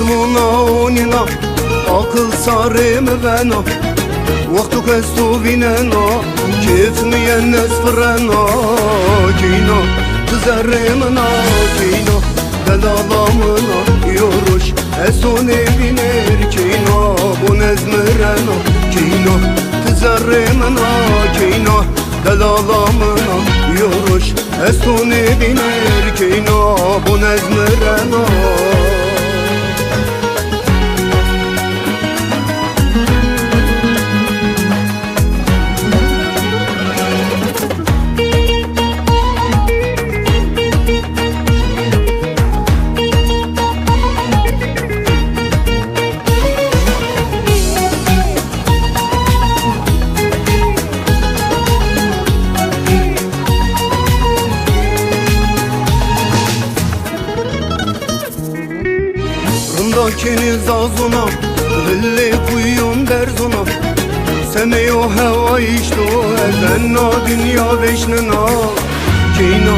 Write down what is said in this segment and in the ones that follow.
اسمونا اونینا akıl sarım bana Vaktu kestu vinena Kif miyennes frena Kina Tızarımına Kina Delalamına Yoruş Eson eviner Kina Bu nezmirena Kina Tızarımına Kina Delalamına Yoruş Eson eviner Kina Bu nezmirena Kini zazuna Hille kuyum derzuna Semeyo heva işto Ezenna dünya veşnına Kina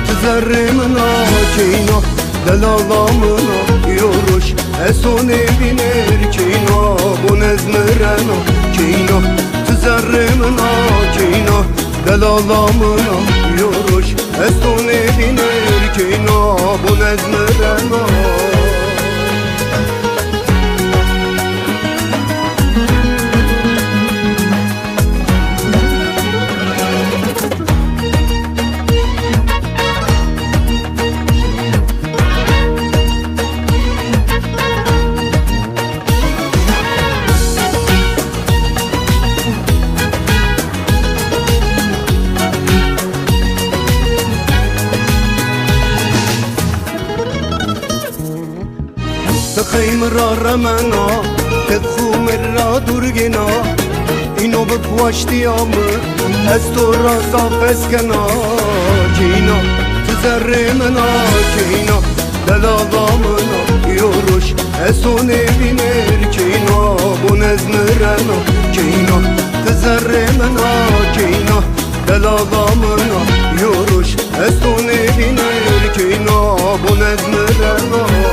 tızarımına Kina delalamına Yoruş eson eviner Kina bu nezmirena Kina tızarımına Kina delalamına Yoruş eson eviner Kina bu nezmirena تخيمر رمنا تدخو مرة درجنا إنو بكواشتي أمر أستورا صافسكنا كينا تزرمنا كينا دلالامنا يورش أسون بينر كينا بنزمرنا كينا تزرمنا كينا دلالامنا يورش أسون بينر كينا بنزمرنا